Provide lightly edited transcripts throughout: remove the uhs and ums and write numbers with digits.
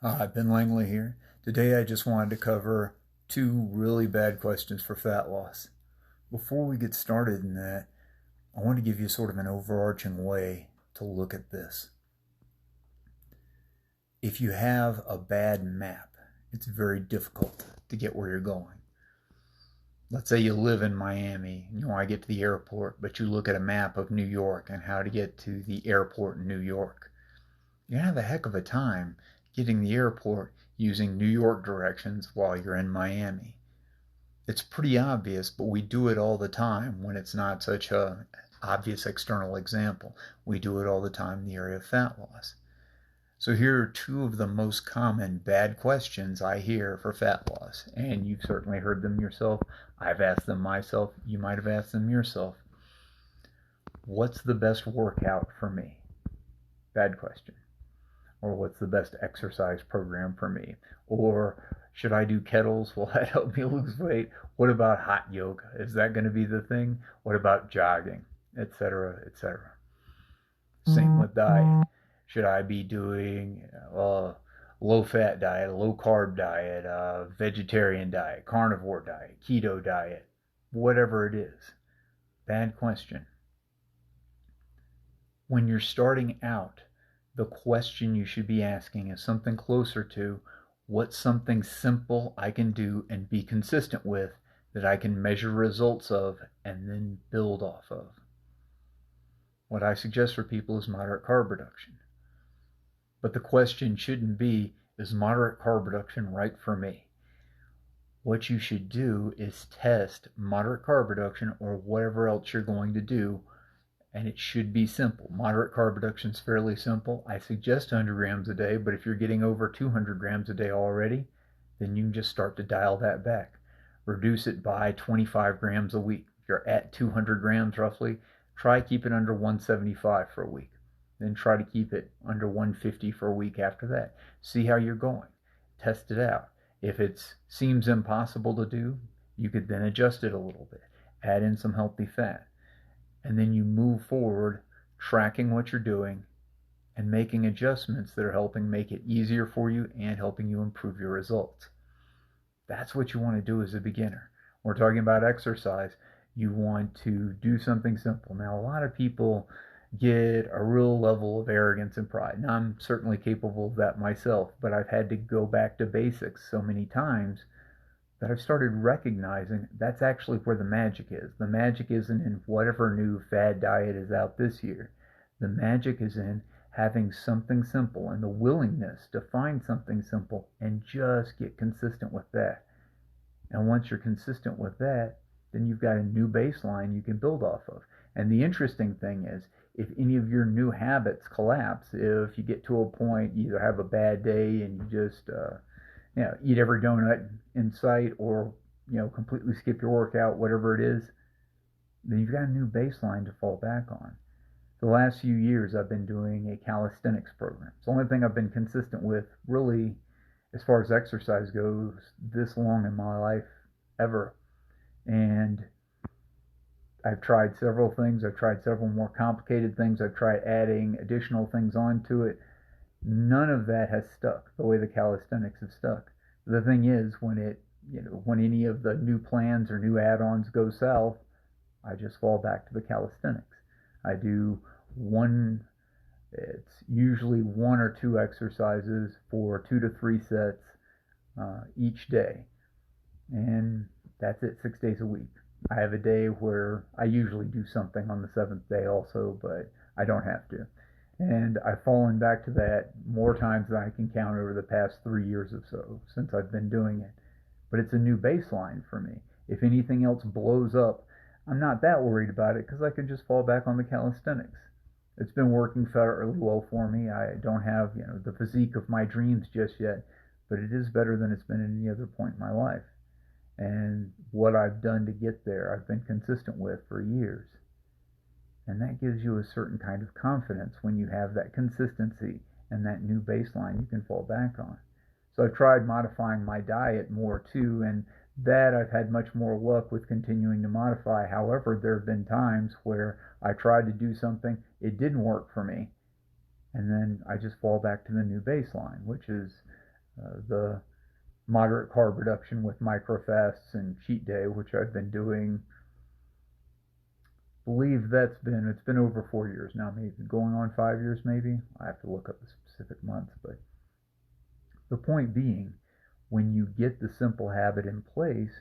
Hi, Ben Langley here. Today I just wanted to cover two really bad questions for fat loss. Before we get started in that, I want to give you sort of an overarching way to look at this. If you have a bad map, it's very difficult to get where you're going. Let's say you live in Miami and you want to get to the airport, but you look at a map of New York and how to get to the airport in New York. You're going to have a heck of a time getting to the airport using New York directions while you're in Miami. It's pretty obvious, but we do it all the time when it's not such a obvious external example. We do it all the time in the area of fat loss. So here are two of the most common bad questions I hear for fat loss, and you've certainly heard them yourself. I've asked them myself. You might have asked them yourself. What's the best workout for me? Bad question. Or what's the best exercise program for me? Or should I do kettles? Will that help me lose weight? What about hot yoga? Is that going to be the thing? What about jogging? Etc., etc. Same with diet. Should I be doing a low fat diet, a low carb diet, a vegetarian diet, carnivore diet, keto diet, whatever it is? Bad question. When you're starting out, the question you should be asking is something closer to what's something simple I can do and be consistent with that I can measure results of and then build off of. What I suggest for people is moderate carb reduction. But the question shouldn't be, is moderate carb reduction right for me? What you should do is test moderate carb reduction or whatever else you're going to do, and it should be simple. Moderate carb reduction is fairly simple. I suggest 100 grams a day, but if you're getting over 200 grams a day already, then you can just start to dial that back. Reduce it by 25 grams a week. If you're at 200 grams roughly, try keep it under 175 for a week. Then try to keep it under 150 for a week after that. See how you're going. Test it out. If it seems impossible to do, you could then adjust it a little bit. Add in some healthy fat. And then you move forward, tracking what you're doing and making adjustments that are helping make it easier for you and helping you improve your results. That's what you want to do as a beginner. We're talking about exercise. You want to do something simple. Now, a lot of people get a real level of arrogance and pride. And I'm certainly capable of that myself, but I've had to go back to basics so many times that I've started recognizing that's actually where the magic is. The magic isn't in whatever new fad diet is out this year. The magic is in having something simple and the willingness to find something simple and just get consistent with that. And once you're consistent with that, then you've got a new baseline you can build off of. And the interesting thing is, if any of your new habits collapse, if you get to a point, you either have a bad day and you just eat every donut in sight, or completely skip your workout, whatever it is, then you've got a new baseline to fall back on. The last few years I've been doing a calisthenics program. It's the only thing I've been consistent with really as far as exercise goes this long in my life ever. And I've tried several things. I've tried several more complicated things. I've tried adding additional things onto it. None of that has stuck the way the calisthenics have stuck. The thing is, when any of the new plans or new add-ons go south, I just fall back to the calisthenics. I do it's usually one or two exercises for 2 to 3 sets each day. And that's it, 6 days a week. I have a day where I usually do something on the seventh day also, but I don't have to. And I've fallen back to that more times than I can count over the past 3 years or so since I've been doing it. But it's a new baseline for me. If anything else blows up, I'm not that worried about it because I can just fall back on the calisthenics. It's been working fairly well for me. I don't have the physique of my dreams just yet, but it is better than it's been at any other point in my life. And what I've done to get there, I've been consistent with for years. And that gives you a certain kind of confidence when you have that consistency and that new baseline you can fall back on. So I've tried modifying my diet more too, and that I've had much more luck with continuing to modify. However, there have been times where I tried to do something, it didn't work for me, and then I just fall back to the new baseline, which is The moderate carb reduction with microfasts and cheat day, which I've been doing. Believe it's been over 4 years now, maybe going on 5 years, maybe. I have to look up the specific months, but the point being, when you get the simple habit in place,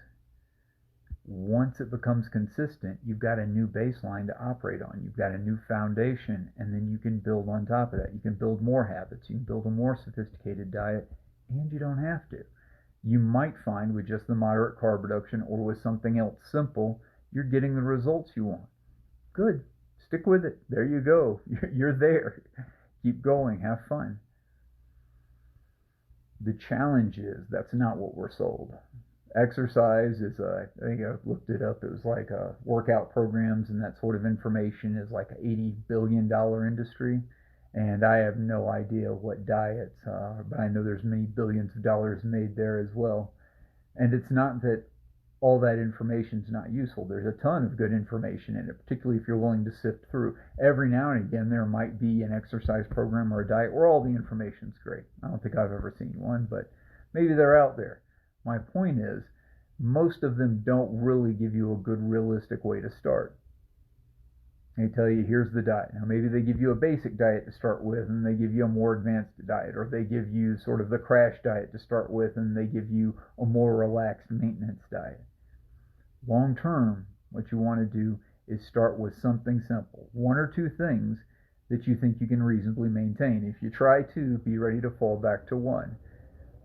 once it becomes consistent, you've got a new baseline to operate on. You've got a new foundation, and then you can build on top of that. You can build more habits. You can build a more sophisticated diet, and you don't have to. You might find with just the moderate carb reduction or with something else simple, you're getting the results you want. Good. Stick with it. There you go. You're there. Keep going. Have fun. The challenge is that's not what we're sold. Exercise is, I think I looked it up, it was like workout programs and that sort of information is like an $80 billion industry. And I have no idea what diets are, but I know there's many billions of dollars made there as well. And it's not that all that information is not useful. There's a ton of good information in it, particularly if you're willing to sift through. Every now and again, there might be an exercise program or a diet where all the information's great. I don't think I've ever seen one, but maybe they're out there. My point is, most of them don't really give you a good, realistic way to start. They tell you, here's the diet. Now, maybe they give you a basic diet to start with, and they give you a more advanced diet, or they give you sort of the crash diet to start with, and they give you a more relaxed maintenance diet. Long term, what you want to do is start with something simple, one or two things that you think you can reasonably maintain. If you try two, be ready to fall back to one.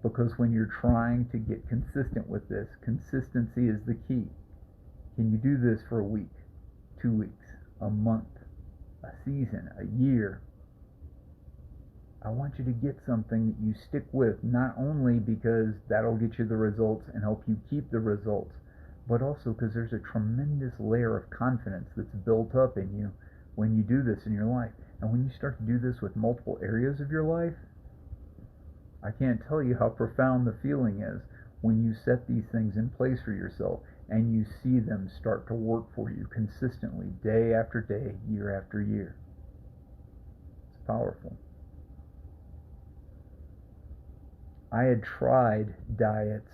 Because when you're trying to get consistent with this, consistency is the key. Can you do this for a week, 2 weeks, a month, a season, a year? I want you to get something that you stick with, not only because that'll get you the results and help you keep the results, but also because there's a tremendous layer of confidence that's built up in you when you do this in your life. And when you start to do this with multiple areas of your life, I can't tell you how profound the feeling is when you set these things in place for yourself and you see them start to work for you consistently, day after day, year after year. It's powerful. I had tried diets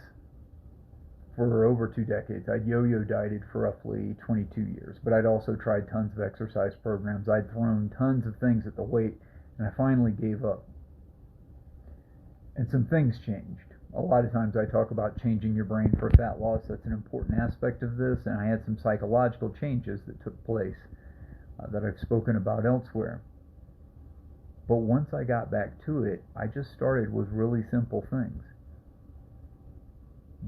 for over 2 decades. I'd yo-yo dieted for roughly 22 years, but I'd also tried tons of exercise programs. I'd thrown tons of things at the weight, and I finally gave up. And some things changed. A lot of times I talk about changing your brain for fat loss. That's an important aspect of this. And I had some psychological changes that took place that I've spoken about elsewhere. But once I got back to it, I just started with really simple things.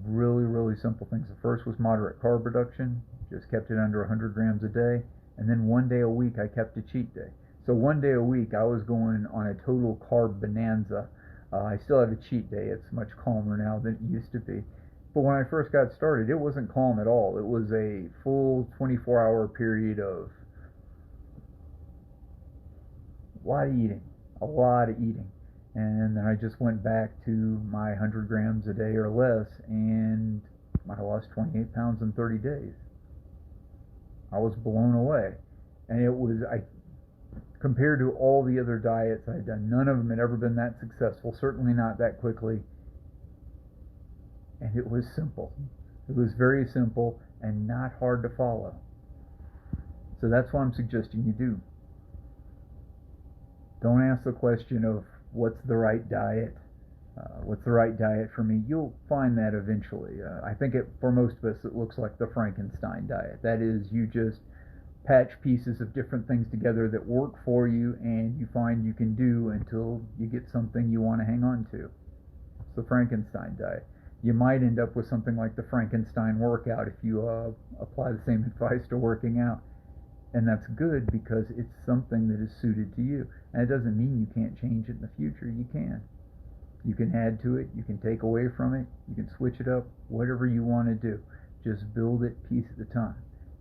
Really, really simple things. The first was moderate carb reduction. Just kept it under 100 grams a day. And then one day a week I kept a cheat day. So one day a week I was going on a total carb bonanza. I still have a cheat day. It's much calmer now than it used to be. But when I first got started, it wasn't calm at all. It was a full 24-hour period of a lot of eating. And then I just went back to my 100 grams a day or less, and I lost 28 pounds in 30 days. I was blown away. And it was, compared to all the other diets I'd done, none of them had ever been that successful, certainly not that quickly. And it was simple. It was very simple and not hard to follow. So that's what I'm suggesting you do. Don't ask the question of what's the right diet. What's the right diet for me? You'll find that eventually. I think for most of us it looks like the Frankenstein diet. That is, you just patch pieces of different things together that work for you and you find you can do until you get something you want to hang on to. It's the Frankenstein diet. You might end up with something like the Frankenstein workout if you apply the same advice to working out. And that's good because it's something that is suited to you. And it doesn't mean you can't change it in the future. You can. You can add to it. You can take away from it. You can switch it up. Whatever you want to do. Just build it piece at a time.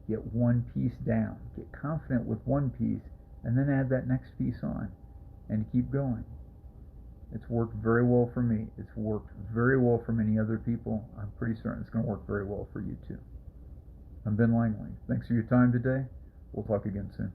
Get one piece down. Get confident with one piece. And then add that next piece on. And keep going. It's worked very well for me. It's worked very well for many other people. I'm pretty certain it's going to work very well for you too. I'm Ben Langley. Thanks for your time today. We'll talk again soon.